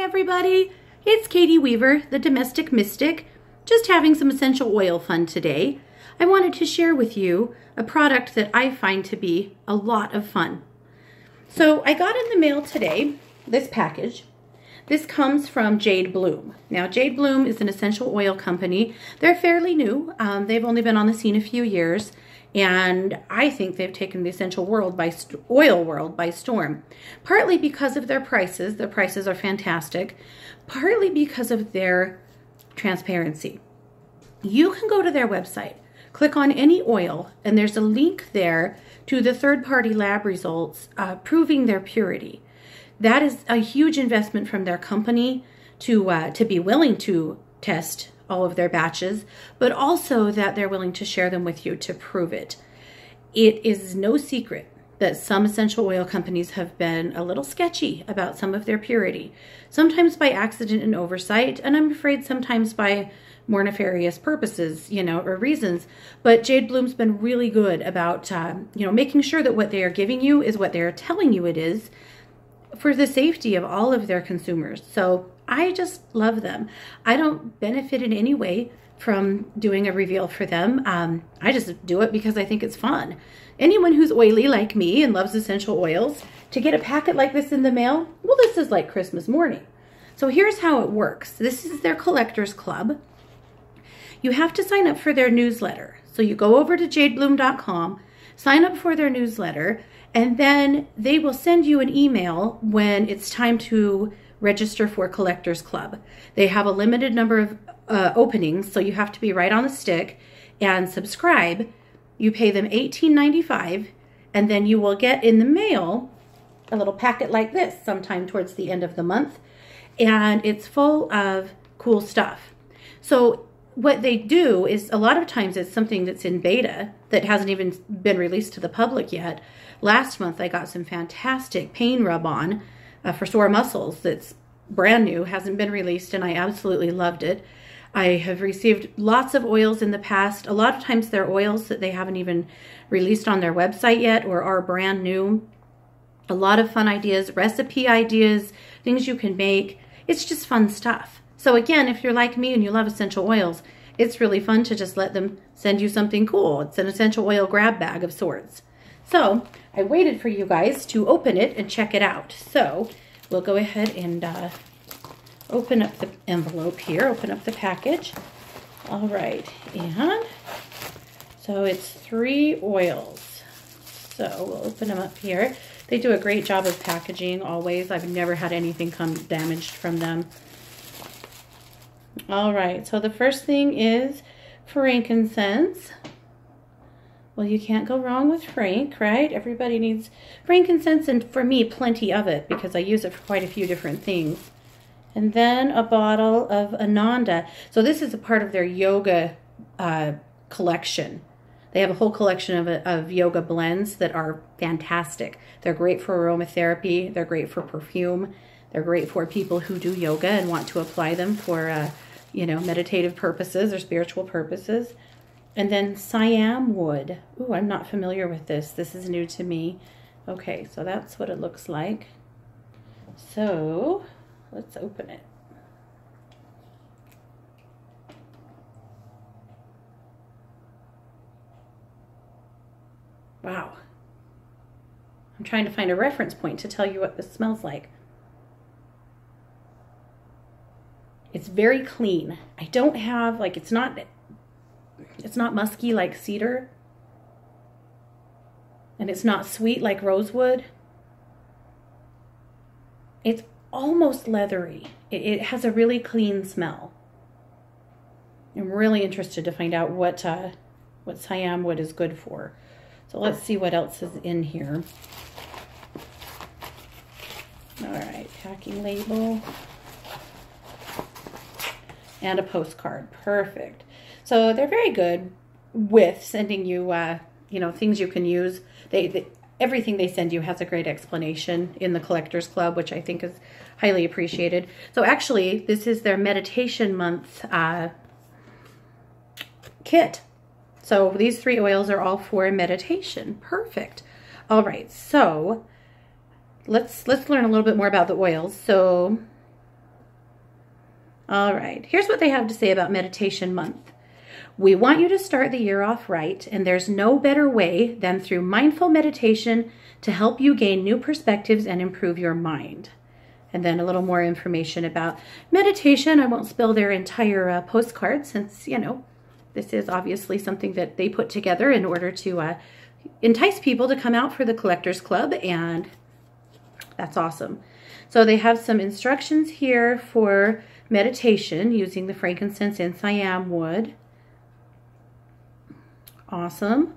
everybody, it's Katie Weaver, the Domestic Mystic, just having some essential oil fun today. I wanted to share with you a product that I find to be a lot of fun. So I got in the mail today this package. This comes from Jade Bloom. Now Jade Bloom is an essential oil company. They're fairly new. They've only been on the scene a few years. And I think they've taken the essential oil world by storm. Partly because of their prices. Their prices are fantastic. Partly because of their transparency. You can go to their website, click on any oil, and there's a link there to the third-party lab results proving their purity. That is a huge investment from their company to be willing to test all of their batches, but also that they're willing to share them with you to prove it. It is no secret that some essential oil companies have been a little sketchy about some of their purity, sometimes by accident and oversight, and I'm afraid sometimes by more nefarious purposes, or reasons. But Jade Bloom's been really good about, making sure that what they are giving you is what they're telling you it is, for the safety of all of their consumers. So I just love them. I don't benefit in any way from doing a reveal for them. I just do it because I think it's fun. Anyone who's oily like me and loves essential oils, to get a packet like this in the mail, well, this is like Christmas morning. So here's how it works. This is their collectors club. You have to sign up for their newsletter. So you go over to jadebloom.com, sign up for their newsletter, and then they will send you an email when it's time to register for Collectors Club. They have a limited number of openings, so you have to be right on the stick and subscribe. You pay them $18.95, and then you will get in the mail a little packet like this sometime towards the end of the month, and it's full of cool stuff. So what they do is, a lot of times it's something that's in beta that hasn't even been released to the public yet. Last month I got some fantastic pain rub-on for sore muscles that's brand new, hasn't been released, and I absolutely loved it. I have received lots of oils in the past. A lot of times they're oils that they haven't even released on their website yet or are brand new. A lot of fun ideas, recipe ideas, things you can make. It's just fun stuff. So again, if you're like me and you love essential oils, it's really fun to just let them send you something cool. It's an essential oil grab bag of sorts. So I waited for you guys to open it and check it out. So we'll go ahead and open up the envelope here, open up the package. All right, and so it's 3 oils. So we'll open them up here. They do a great job of packaging always. I've never had anything come damaged from them. All right, so the first thing is frankincense. Well, you can't go wrong with frank, right? Everybody needs frankincense, and for me, plenty of it, because I use it for quite a few different things. And then a bottle of Ananda. So this is a part of their yoga collection. They have a whole collection of yoga blends that are fantastic. They're great for aromatherapy. They're great for perfume. They're great for people who do yoga and want to apply them for, meditative purposes or spiritual purposes. And then Siam wood. Ooh, I'm not familiar with this. This is new to me. Okay, so that's what it looks like. So let's open it. Wow. I'm trying to find a reference point to tell you what this smells like. It's very clean. I don't have, it's not musky like cedar. And it's not sweet like rosewood. It's almost leathery. It has a really clean smell. I'm really interested to find out what Siam wood is good for. So let's see what else is in here. All right, packing label. And a postcard. Perfect. So they're very good with sending you, things you can use. Everything they send you has a great explanation in the Collectors Club, which I think is highly appreciated. So actually, this is their meditation month kit. So these 3 oils are all for meditation. Perfect. All right, so let's learn a little bit more about the oils. So All right, here's what they have to say about Meditation Month. We want you to start the year off right, and there's no better way than through mindful meditation to help you gain new perspectives and improve your mind. And then a little more information about meditation. I won't spill their entire postcard since, you know, this is obviously something that they put together in order to entice people to come out for the Collectors Club, and that's awesome. So they have some instructions here for meditation using the frankincense and siam wood. Awesome.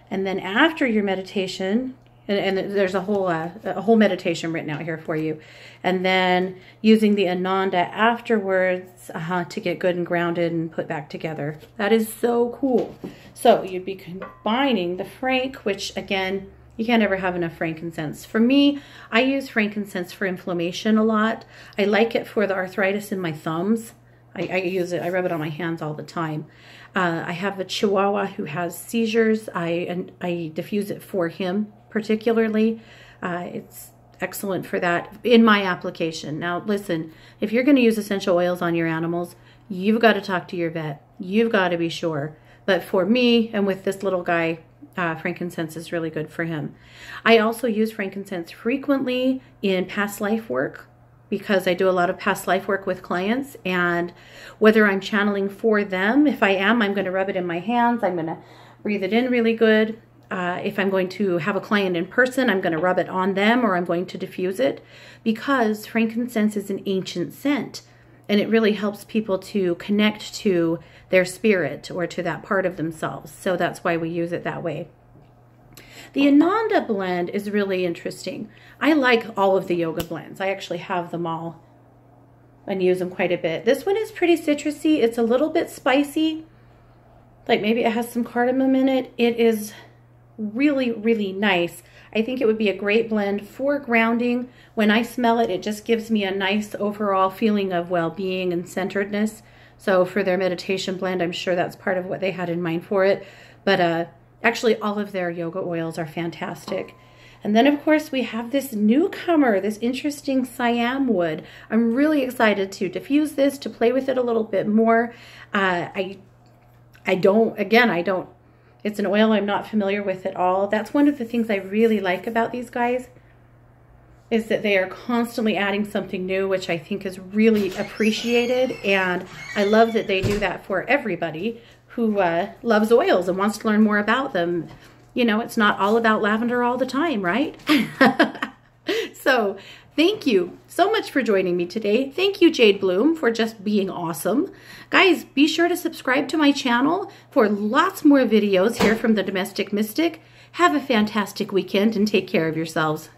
And then after your meditation, and there's a whole meditation written out here for you. And then using the Ananda afterwards to get good and grounded and put back together. That is so cool. So you'd be combining the frank, which again, you can't ever have enough frankincense. For me, I use frankincense for inflammation a lot. I like it for the arthritis in my thumbs. I use it, I rub it on my hands all the time. I have a Chihuahua who has seizures. I diffuse it for him particularly. It's excellent for that in my application. Now listen, if you're going to use essential oils on your animals, you've got to talk to your vet. You've got to be sure. But for me and with this little guy, frankincense is really good for him. I also use frankincense frequently in past life work because I do a lot of past life work with clients, and whether I'm channeling for them, if I am, I'm going to rub it in my hands. I'm going to breathe it in really good. If I'm going to have a client in person, I'm going to rub it on them, or I'm going to diffuse it, because frankincense is an ancient scent and it really helps people to connect to their spirit or to that part of themselves. So that's why we use it that way. The Ananda blend is really interesting. I like all of the yoga blends. I actually have them all and use them quite a bit. This one is pretty citrusy. It's a little bit spicy. Like maybe it has some cardamom in it. It is really, really nice. I think it would be a great blend for grounding. When I smell it, it just gives me a nice overall feeling of well-being and centeredness. So for their meditation blend, I'm sure that's part of what they had in mind for it. But actually, all of their yoga oils are fantastic. And then, of course, we have this newcomer, this interesting siam wood. I'm really excited to diffuse this, to play with it a little bit more. I don't, it's an oil I'm not familiar with at all. That's one of the things I really like about these guys, is that they are constantly adding something new, which I think is really appreciated. And I love that they do that for everybody who loves oils and wants to learn more about them. You know, it's not all about lavender all the time, right? So thank you so much for joining me today. Thank you, Jade Bloom, for just being awesome. Guys, be sure to subscribe to my channel for lots more videos here from the Domestic Mystic. Have a fantastic weekend and take care of yourselves.